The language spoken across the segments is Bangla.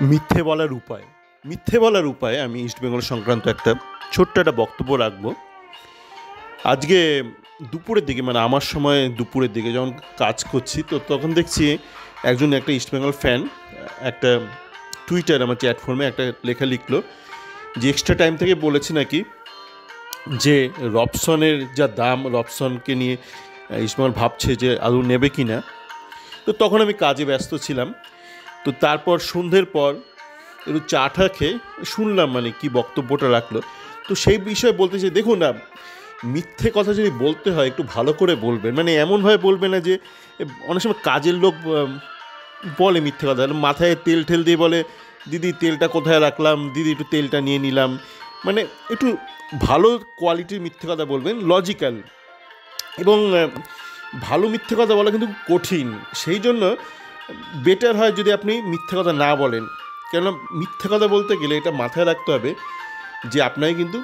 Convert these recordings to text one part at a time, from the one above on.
মিথ্যে বলার উপায়। মিথ্যে বলার উপায়ে আমি ইস্টবেঙ্গল সংক্রান্ত একটা ছোট্ট একটা বক্তব্য রাখবো। আজকে দুপুরের দিকে মানে আমার সময় দুপুরের দিকে যখন কাজ করছি তো তখন দেখছি একটা ইস্টবেঙ্গল ফ্যান একটা টুইটার আমার চ্যাটফর্মে একটা লেখা লিখলো যে এক্সট্রা টাইম থেকে বলেছে নাকি যে রবসনের যা দাম রবসনকে নিয়ে ইস্টবেঙ্গল ভাবছে যে আদৌ নেবে কি না। তো তখন আমি কাজে ব্যস্ত ছিলাম। তো তারপর সন্ধ্যের পর একটু চা টা খেয়ে শুনলাম মানে কি বক্তব্যটা রাখলো। তো সেই বিষয়ে বলতে চাই, দেখুন না, মিথ্যে কথা যদি বলতে হয় একটু ভালো করে বলবেন, মানে এমনভাবে বলবে না যে অনেক সময় কাজের লোক বলে মিথ্যে কথা, মাথায় তেল ঠেল দিয়ে বলে দিদি তেলটা কোথায় রাখলাম, দিদি একটু তেলটা নিয়ে নিলাম। মানে একটু ভালো কোয়ালিটির মিথ্যে কথা বলবেন, লজিক্যাল। এবং ভালো মিথ্যে কথা বলা কিন্তু কঠিন, সেই জন্য বেটার হয় যদি আপনি মিথ্যে কথা না বলেন। কেননা মিথ্যে কথা বলতে গেলে এটা মাথায় রাখতে হবে যে আপনাকে কিন্তু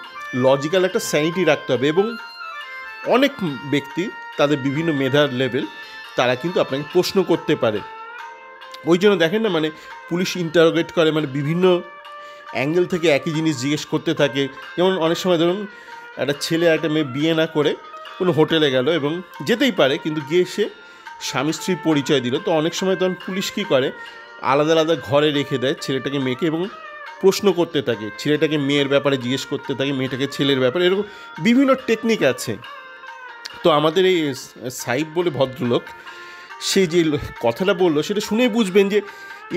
লজিক্যাল একটা স্যানিটি রাখতে হবে। এবং অনেক ব্যক্তি তাদের বিভিন্ন মেধার লেভেল তারা কিন্তু আপনাকে প্রশ্ন করতে পারে। ওই জন্য দেখেন না, মানে পুলিশ ইন্টারোগেট করে, মানে বিভিন্ন অ্যাঙ্গেল থেকে একই জিনিস জিজ্ঞেস করতে থাকে। যেমন অনেক সময় ধরুন একটা ছেলে একটা মেয়ে বিয়ে না করে কোনো হোটেলে গেল এবং যেতেই পারে, কিন্তু গিয়ে সে স্বামী স্ত্রীর পরিচয় দিল। তো অনেক সময় তখন পুলিশ কী করে, আলাদা আলাদা ঘরে রেখে দেয় ছেলেটাকে মেয়েকে এবং প্রশ্ন করতে থাকে, ছেলেটাকে মেয়ের ব্যাপারে জিজ্ঞেস করতে থাকে, মেয়েটাকে ছেলের ব্যাপারে, এরকম বিভিন্ন টেকনিক আছে। তো আমাদের এই সাইব বলে ভদ্রলোক সে যে কথাটা বললো সেটা শুনেই বুঝবেন যে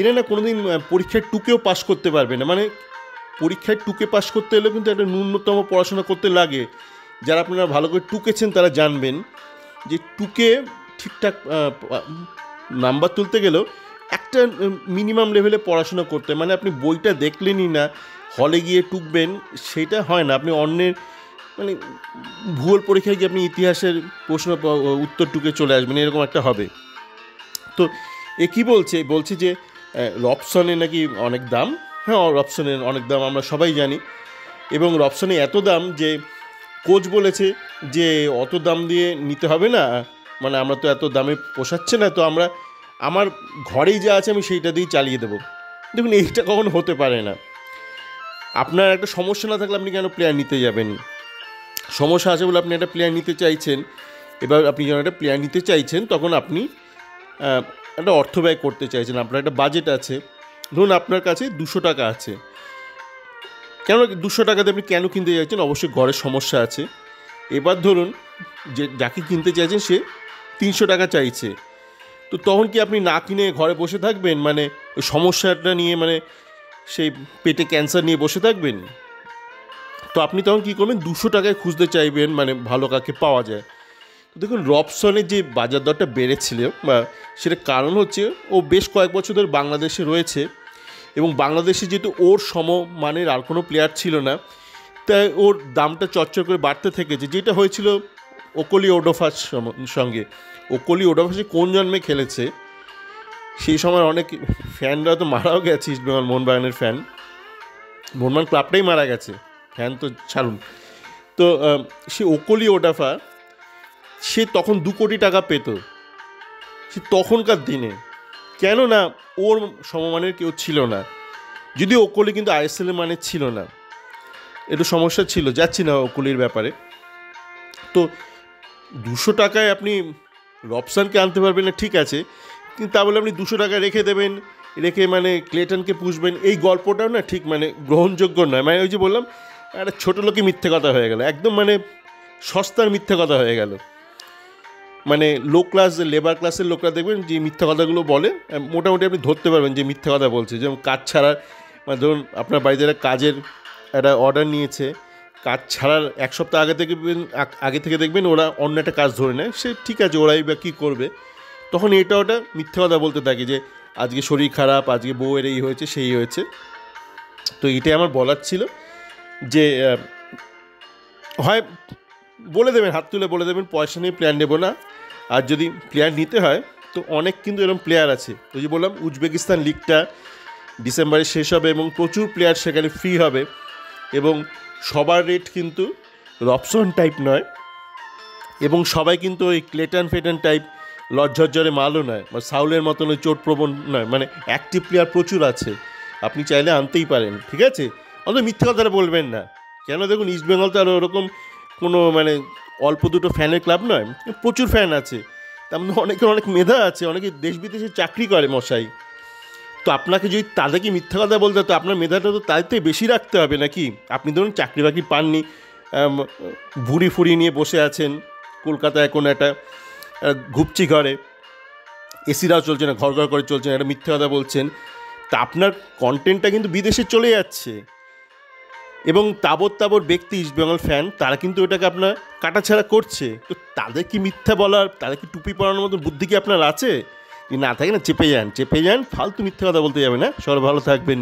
এরা না কোনো দিন পরীক্ষায় টুকেও পাশ করতে পারবে না। মানে পরীক্ষায় টুকে পাশ করতে হলেও কিন্তু একটা ন্যূনতম পড়াশোনা করতে লাগে। যারা আপনারা ভালো করে টুকেছেন তারা জানবেন যে টুকে ঠিকঠাক নাম্বার তুলতে গেলেও একটা মিনিমাম লেভেলে পড়াশোনা করতে, মানে আপনি বইটা দেখলেনই না হলে গিয়ে টুকবেন সেটা হয় না। আপনি অন্যের মানে ভূগোল পরীক্ষায় গিয়ে আপনি ইতিহাসের প্রশ্ন উত্তর টুকে চলে আসবেন, এরকম একটা হবে। তো এ কী বলছে যে রবসনের নাকি অনেক দাম। হ্যাঁ, রবসনের অনেক দাম আমরা সবাই জানি। এবং রবসনে এত দাম যে কোচ বলেছে যে অত দাম দিয়ে নিতে হবে না, মানে আমরা তো এত দামে পোষাচ্ছে না, তো আমার ঘরেই যা আছে আমি সেইটা দিয়েই চালিয়ে দেবো। দেখুন এইটা কখনো হতে পারে না। আপনার একটা সমস্যা না থাকলে আপনি কেন প্লেয়ার নিতে যাবেন? সমস্যা আছে বলে আপনি একটা প্লেয়ার নিতে চাইছেন। এবার আপনি যখন একটা প্লেয়ার নিতে চাইছেন তখন আপনি একটা অর্থ ব্যয় করতে চাইছেন, আপনার একটা বাজেট আছে। ধরুন আপনার কাছে 200 টাকা আছে। কেন 200 টাকাতে আপনি কেন কিনতে চাইছেন? অবশ্যই ঘরের সমস্যা আছে। এবার ধরুন যে যাকে কিনতে চাইছেন সে 300 টাকা চাইছে, তো তখন কি আপনি না কিনে ঘরে বসে থাকবেন, মানে ওই সমস্যাটা নিয়ে, মানে সেই পেটে ক্যান্সার নিয়ে বসে থাকবেন? তো আপনি তখন কী করবেন, 200 টাকায় খুঁজতে চাইবেন মানে ভালো কাকে পাওয়া যায়। তো দেখুন রবসনের যে বাজার দরটা বেড়েছিল বা সেটার কারণ হচ্ছে ও বেশ কয়েক বছর ধরে বাংলাদেশে রয়েছে এবং বাংলাদেশে যেহেতু ওর সমমানের আর কোনো প্লেয়ার ছিল না, তাই ওর দামটা চচ্চর করে বাড়তে থেকেছে। যেটা হয়েছিল ওকলি ওডোফার সঙ্গে। ওকলি ওডোফাসে কোন জন্মে খেলেছে, সেই সময় অনেক ফ্যানরা তো মারাও গেছে, ইস্টবেঙ্গল মোহনবাগানের ফ্যান, মোহনবাগান ক্লাবটাই মারা গেছে, ফ্যান তো ছাড়ুন। তো সে ওকলি ওডাফা সে তখন 2 কোটি টাকা পেত সে তখনকার দিনে, কেন না ওর সমমানের কেউ ছিল না। যদিও ওকলি কিন্তু আইএসএলের মানের ছিল না, একটু সমস্যা ছিল, যাচ্ছি না ওকলির ব্যাপারে। তো 200 টাকায় আপনি রবসানকে আনতে পারবেন না, ঠিক আছে, কিন্তু তা বলে আপনি 200 টাকা রেখে দেবেন, রেখে মানে ক্লেটনকে পুষবেন, এই গল্পটাও না ঠিক মানে গ্রহণযোগ্য নয়। মানে ওই যে বললাম একটা ছোটো লোকই মিথ্যে কথা হয়ে গেল, একদম মানে সস্তার মিথ্যে কথা হয়ে গেল। মানে লো ক্লাস লেবার ক্লাসের লোকরা দেখবেন যে মিথ্যা কথাগুলো বলে, মোটামুটি আপনি ধরতে পারবেন যে মিথ্যা কথা বলছে। যেমন কাজ ছাড়ার, মানে ধরুন আপনার বাড়িতে একটা কাজের একটা অর্ডার নিয়েছে, কাজ ছাড়ার 1 সপ্তাহ আগে থেকে দেখবেন ওরা অন্য একটা কাজ ধরে নেয়, সে ঠিক আছে ওরাই বা কী করবে, তখন ওটা মিথ্যে কথা বলতে থাকে যে আজকে শরীর খারাপ, আজকে বউয়ের এই হয়েছে সেই হয়েছে। তো এটাই আমার বলার ছিল যে হয় বলে দেবেন, হাত তুলে বলে দেবেন পয়সা নিয়ে প্লেয়ার নেব না। আর যদি প্লেয়ার নিতে হয় তো অনেক কিন্তু এরকম প্লেয়ার আছে, ওই যে বললাম উজবেকিস্তান লিগটা ডিসেম্বরে শেষ হবে এবং প্রচুর প্লেয়ার সেখানে ফ্রি হবে এবং সবার রেট কিন্তু রবসন টাইপ নয় এবং সবাই কিন্তু ওই ক্লেটন ফেটন টাইপ লজ্জরে মালও নয় বা সাউলের মতন ওই চোটপ্রবণ নয়, মানে অ্যাক্টিভ প্লেয়ার প্রচুর আছে। আপনি চাইলে আনতেই পারেন, ঠিক আছে? অন্তত মিথ্যে কথাটা বলবেন না। কেন দেখুন, ইস্টবেঙ্গল তো আর ওরকম কোনো মানে অল্প দুটো ফ্যানের ক্লাব নয়, প্রচুর ফ্যান আছে। তার মধ্যে অনেকের অনেক মেধা আছে, অনেকে দেশ বিদেশে চাকরি করে মশাই। তো আপনাকে যদি তাদেরকে মিথ্যা কথা বলতে হয়, তো আপনার মেধাটা তো তাইতে বেশি রাখতে হবে নাকি? আপনি ধরুন চাকরি বাকরি পাননি, ভুড়ি ফুড়ি নিয়ে বসে আছেন কলকাতায় কোনো একটা ঘুপচি ঘরে, এসিরাও চলছে না, ঘর ঘর করে চলছে না, একটা মিথ্যে কথা বলছেন। তা আপনার কন্টেন্টটা কিন্তু বিদেশে চলে যাচ্ছে, এবং তাবর তাবর ব্যক্তি ইস্টবেঙ্গল ফ্যান তারা কিন্তু ওটাকে আপনার কাটাছাড়া করছে। তো তাদের কি মিথ্যা বলার, তাদের কি টুপি পরানোর মতো বুদ্ধি কি আপনার আছে? যদি না থাকে না, চেপে যান, চেপে যান, ফালতু মিথ্যে কথা বলতে যাবে না। সবাই ভালো থাকবেন।